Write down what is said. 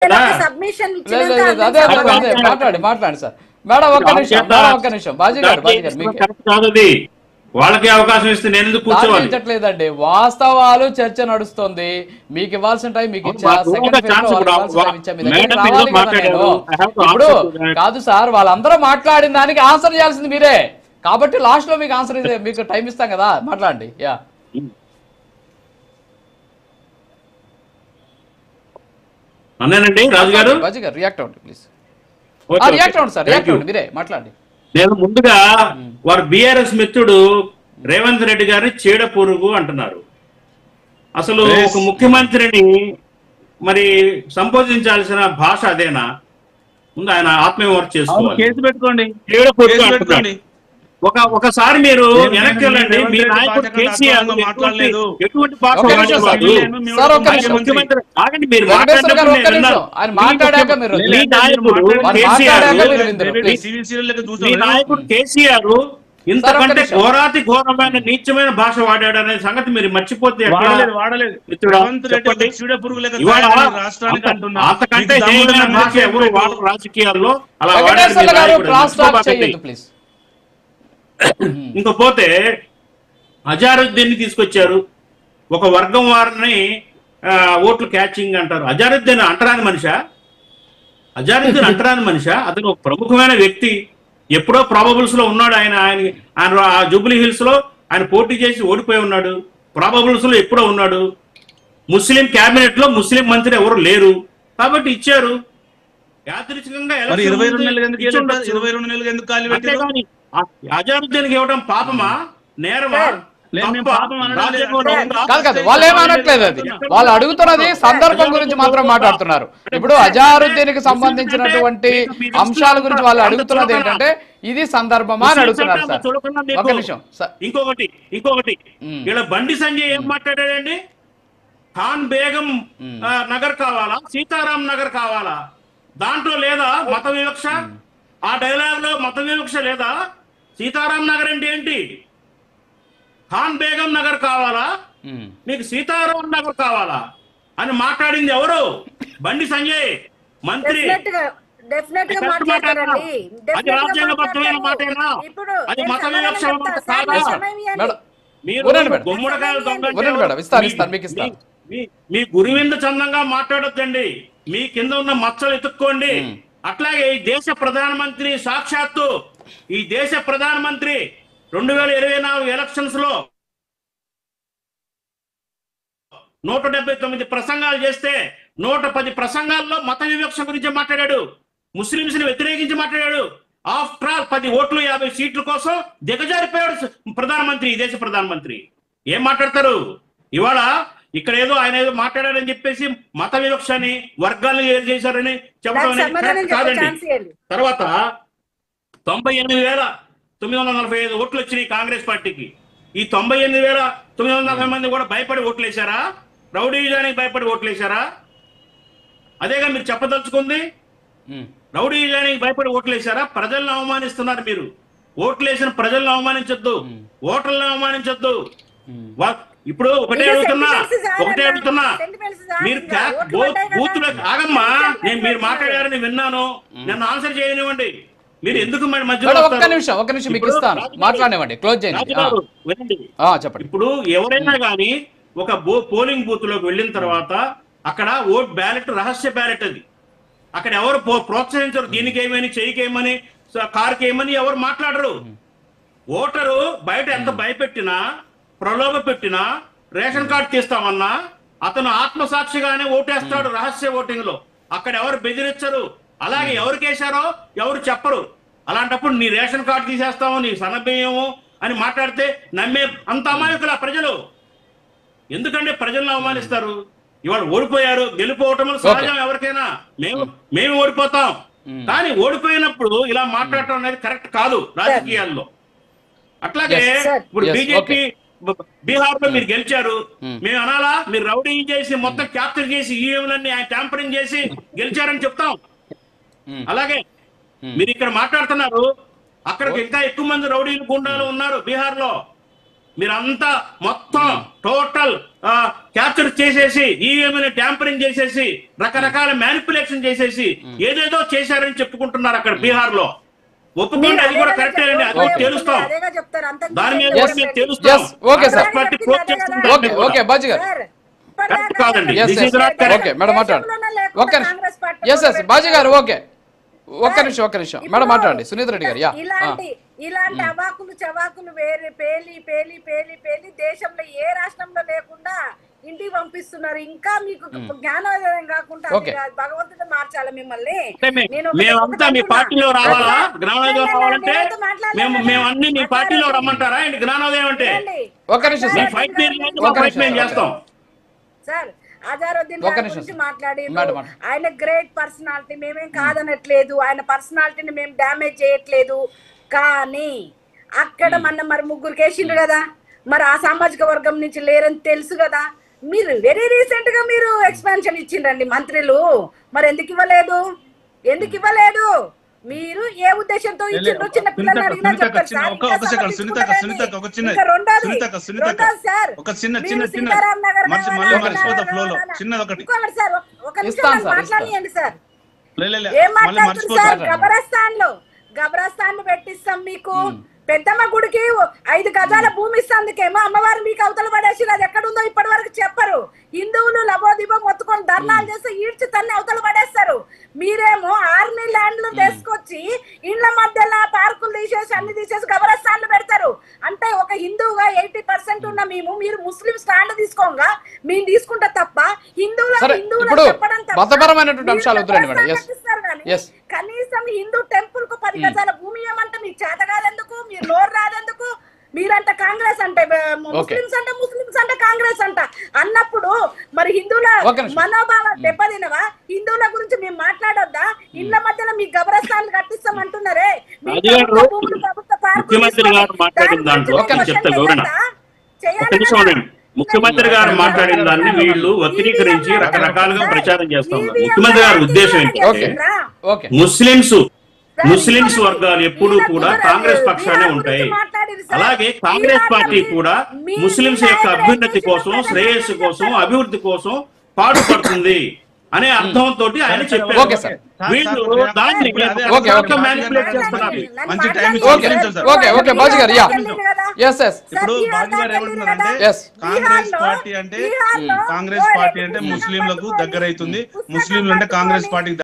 Submission అదే మాట్లాడండి sir. Madam ఒక్క నిమిషం బాజీ గారు వాళ్ళకి అవకాశం ఇస్తే నేను ఎందుకు కూర్చోవాలండి. వాస్తవాలు చర్చ నడుస్తుంది. మీకు ఇవ్వాల్సిన టైం మీకు ఇచ్చా. ఇప్పుడు కాదు సార్, వాళ్ళందరూ మాట్లాడిన దానికి ఆన్సర్ చేయాల్సింది మీరే. కాబట్టి లాస్ట్ లో మీకు ఆన్సర్ మీకు టైం ఇస్తాం కదా, మాట్లాడండి. యా అన్నానండి రాజు గారు. బాజీ గారు రియాక్ట్ అవ్వండి ప్లీజ్. రియాక్ట్ అవ్వండి సార్, రియాక్ట్ అవ్వండి, మీరే మాట్లాడండి. నేను ముందుగా వారు బీఆర్ఎస్ మిత్రుడు రేవంత్ రెడ్డి గారిని చీడ పురుగు అంటున్నారు. అసలు ఒక ముఖ్యమంత్రిని మరి సంబోధించాల్సిన భాష అదేనా? ముందు ఆయన ఆత్మవిమర్శ చేసుకోవాలి. కేసు పెట్టుకోండి. చీడ పురుగు అంటున్నాడు. ఒకసారి మీరు వెనక్కి వెళ్ళండి. మీ నాయకుడు కేసీఆర్ ఎటువంటి భాష ముఖ్యమంత్రి ఆగండి. మీ నాయకుడు కేసీఆర్ ఇంతకంటే ఘోరాతి ఘోరమైన నీచమైన భాష వాడాడు అనే సంగతి మీరు మర్చిపోతే అంతకంటే భాష ఎవరు వాడరు రాజకీయాల్లో. అలా ప్లీజ్. ఇంకపోతే అజారుద్దీన్ తీసుకొచ్చారు. ఒక వర్గం వారిని ఓట్లు క్యాచింగ్ అంటారు. అజారుద్దీన్ అంటరాని మనిషా? అజారుద్దీన్ అంటరాని మనిషా? అతను ఒక ప్రముఖమైన వ్యక్తి. ఎప్పుడో ప్రాబబుల్స్ లో ఉన్నాడు. ఆయన జూబ్లీ హిల్స్ లో ఆయన పోటీ చేసి ఓడిపోయి ఉన్నాడు. ప్రాబబుల్స్ లో ఎప్పుడో ఉన్నాడు. ముస్లిం క్యాబినెట్ లో ముస్లిం మంత్రి ఎవరు లేరు కాబట్టి ఇచ్చారు. యాదృచ్ఛికంగా అజారుద్దీన్కి ఇవ్వడం పాపమా నేరమా? వాళ్ళు ఏమనట్లేదు. అది వాళ్ళు అడుగుతున్నది సందర్భం గురించి మాత్రం మాట్లాడుతున్నారు. ఇప్పుడు అజారుద్దీన్కి సంబంధించినటువంటి అంశాల గురించి వాళ్ళు అడుగుతున్నది ఏంటంటే ఇది సందర్భమా అని అడుగుతున్నారు సార్. ఒక నిమిషం. ఇంకొకటి ఇలా బండి సంజయ్ ఏం మాట్లాడాడండి? ఖాన్ బేగం నగర్ కావాలా, సీతారాం నగర్ కావాలా? దాంట్లో లేదా మత వివక్ష? ఆ డైలాగ్ లో మత వివక్ష లేదా? సీతారాం నగర్ అంటే ఏంటి? ఖాన్ బేగం నగర్ కావాలా, మీకు సీతారాం నగర్ కావాలా అని మాట్లాడింది ఎవరు? బండి సంజయ్ మంత్రి. అది రాజ్యాంగబద్ధమైన మాటేనా? అది మత వివక్ష కాదా? మీరు గుమ్మడికాయలు మీ గురివింద చందంగా మాట్లాడొద్దండి. మీ కింద ఉన్న మచ్చలు ఎత్తుక్కోండి. అట్లాగే ఈ దేశ ప్రధానమంత్రి సాక్షాత్తు ఈ దేశ ప్రధానమంత్రి 2024 ఎలక్షన్స్ లో 179 ప్రసంగాలు చేస్తే 110 ప్రసంగాల్లో మత వివక్ష గురించి మాట్లాడాడు. ముస్లింస్ ని వ్యతిరేకించి మాట్లాడాడు. ఆఫ్టర్ ఆల్ 10 ఓట్లు 50 సీట్ల కోసం దిగజారిపోయాడు ప్రధానమంత్రి, ఈ దేశ ప్రధానమంత్రి. ఏం మాట్లాడతారు? ఇవాళ ఇక్కడ ఏదో ఆయన ఏదో మాట్లాడారని చెప్పేసి మత వివక్షని వర్గాలను చేశారని చెప్పడం కాదండి. తర్వాత 98,945 ఓట్లు వచ్చినాయి కాంగ్రెస్ పార్టీకి. ఈ 98,940 మంది కూడా భయపడి ఓట్లేశారా? రౌడీజానికి భయపడి ఓట్లేశారా? అదేగా మీరు చెప్పదలుచుకుంది. రౌడీజానికి భయపడి ఓట్లేశారా? ప్రజలను అవమానిస్తున్నారు మీరు. ఓట్లేసిన ప్రజలను అవమానించొద్దు, ఓటర్లను అవమానించొద్దు. ఇప్పుడు ఒకటే అడుగుతున్నా మీరు బూతులు ఆగమ్మా. నేను మీరు మాట్లాడారని విన్నాను, నన్ను ఆన్సర్ చేయనివ్వండి. మీరు ఎందుకు మధ్యలో ఒక్క నిమిషం మీకు ఇస్తాను, మాట్లాడనివ్వండి. క్లోజ్ చేయండి. చెప్పండి. ఇప్పుడు ఎవరైనా కానీ ఒక పోలింగ్ బూత్ లోకి వెళ్ళిన తర్వాత అక్కడ ఓట్ బ్యాలెట్ రహస్య బ్యాలెట్. అది అక్కడ ఎవరు ప్రోత్సహించరు. దీనికేమని, చెయ్యికేమని, కారుకేమని ఎవరు మాట్లాడరు. ఓటరు బయట ఎంత భయపెట్టినా ప్రలోభ పెట్టినా రేషన్ కార్డు తీస్తామన్నా అతను ఆత్మసాక్షిగానే ఓటేస్తాడు రహస్య ఓటింగ్ లో. అక్కడ ఎవరు బెదిరించరు. అలాగే ఎవరికేశారో ఎవరు చెప్పరు. అలాంటప్పుడు నీ రేషన్ కార్డు తీసేస్తాము, నీ సన్నబియ్యము అని మాట్లాడితే నమ్మే అంత అమాయకుల ప్రజలు. ఎందుకంటే ప్రజలను అవమానిస్తారు. ఇవాళ ఓడిపోయారు, గెలిపోవటం సహజం ఎవరికైనా. మేము ఓడిపోతాం, కానీ ఓడిపోయినప్పుడు ఇలా మాట్లాడటం అనేది కరెక్ట్ కాదు రాజకీయాల్లో. అట్లాగే ఇప్పుడు బీజేపీ బీహార్ లో మీరు గెలిచారు, మేము అనాలా? మీరు రౌడీ చేసి మొత్తం క్యాప్చర్ చేసి ఈవీఎంలన్నీ ఆయన ట్యాంపరింగ్ చేసి గెలిచారని చెప్తాం. అలాగే మీరు ఇక్కడ మాట్లాడుతున్నారు, అక్కడికి ఇంకా ఎక్కువ మంది రౌడీలు గుండాలు ఉన్నారు బీహార్ లో. మీరంతా మొత్తం టోటల్ క్యాప్చర్ చేసేసి ఈవీఎంని ట్యాంపరింగ్ చేసేసి రకరకాల మ్యానిపులేషన్ చేసేసి ఏదేదో చేశారని చెప్పుకుంటున్నారు అక్కడ బీహార్ లో. ఒప్పుకోండి, అది కూడా కరెక్టే అండి, అది కూడా తెలుస్తాం, దాని మీద కూడా మేము తెలుస్తాం. పార్టీ ప్రూవ్ చేస్తుంది. ఓకే బాజీ గారు కాదండి, ఓకే మేడం మాట్లాడండి. ఒక్క నిమిషం. ఎస్ బాజీ గారు ఓకే, ఒక్క నిమిషం మేడం మాట్లాడండి. సునీత రెడ్డి గారు. ఇలాంటి అవాకులు చవాకులు వేరే పేలి పేలి పేలి పేలి దేశంలో ఏ రాష్ట్రంలో లేకుండా ఇంటికి పంపిస్తున్నారు. ఇంకా మీకు జ్ఞానోదయం కాకుండా భగవంతుడు మార్చాలి మిమ్మల్ని. మేమంతా మీ పార్టీలో రావాలా? జ్ఞానోదయం రావాలంటే మేము అన్ని మీ పార్టీలో రమ్మంటారా? జ్ఞానోదయం అంటే ఒక్క నిమిషం చేస్తాం సార్. అజారుద్దీన్ గురించి మాట్లాడి ఆయన గ్రేట్ పర్సనాలిటీ, మేమేం కాదనట్లేదు, ఆయన పర్సనాలిటీని మేము డ్యామేజ్ చేయట్లేదు. కానీ అక్కడ మరి ముగ్గురు కేసిండ్రు కదా, మరి ఆ సామాజిక వర్గం నుంచి లేరని తెలుసు కదా. మీరు వెరీ రీసెంట్ గా మీరు ఎక్స్పాన్షన్ ఇచ్చిండ్రండి మంత్రులు, మరి ఎందుకు ఇవ్వలేదు? మీరు ఏ ఉద్దేశంతో ఇచ్చిండ్రు? చిన్న పిల్లలు అడిగినా చెప్తారు సార్. ఒక నిమిషం మాట్లాడియండి సార్. ఏం మాట్లాడుతుంది సార్? గబరస్థాన్ పెట్టిస్తాం మీకు. పెద్దమ్మ గుడికి 5 గజాల భూమి ఇస్తాందుకేమో అమ్మవారు మీకు అవతల పడేసి అది ఎక్కడుందో ఇప్పటి వరకు చెప్పరు. హిందువులు లబోదిబో మొత్తుకొని ధర్నాలు చేస్తే ఈడ్చి తన్ని అవతల పడేస్తారు. మీరేమో ఆర్మీ ల్యాండ్లు తీసుకొచ్చి ఇండ్ల మధ్యలో పార్కులు తీసేసి అన్ని తీసేసి గబరస్థాన్లు పెడతారు. అంటే ఒక హిందువుగా 80% ఉన్న మీరు ముస్లిం స్టాండ్ తీసుకోగా మేము తీసుకుంటా తప్ప హిందువులు చెప్పడం కనీసం హిందూ టెంపుల్ కు 10 గజాల భూమి ఏమంటే మీకు చేత కాదెందుకు? మీరు నోరు రాదెందుకు? మీరంట కాంగ్రెస్ అంటే ముస్లిమ్స్ అంటే కాంగ్రెస్ అంట అన్నప్పుడు మరి హిందువుల మనోభావం దెబ్బతినవా? హిందువుల గురించి మేము మాట్లాడొద్దా? ఇళ్ల మధ్యలో మీ గబరస్థాన్లు కట్టిస్తామంటున్నారే. ముఖ్యమంత్రి గారు మాట్లాడిన దాన్ని వీళ్ళు వక్రీకరించి రకరకాలుగా ప్రచారం చేస్తున్నారు. ముఖ్యమంత్రి గారి ఉద్దేశం ఏంటంటే ముస్లింస్ వర్గాలు ఎప్పుడూ కూడా కాంగ్రెస్ పక్షానే ఉంటాయి. అలాగే కాంగ్రెస్ పార్టీ కూడా ముస్లింస్ యొక్క అభ్యున్నతి కోసం, శ్రేయస్సు కోసం, అభివృద్ధి కోసం పాటుపడుతుంది అనే అర్థంతో ఆయన చెప్పారు. వీళ్ళు దాన్ని మ్యానిపులేట్ చేస్తున్నారు. కాంగ్రెస్ పార్టీ అంటే ముస్లింలకు దగ్గర అవుతుంది, ముస్లింలు అంటే కాంగ్రెస్ పార్టీకి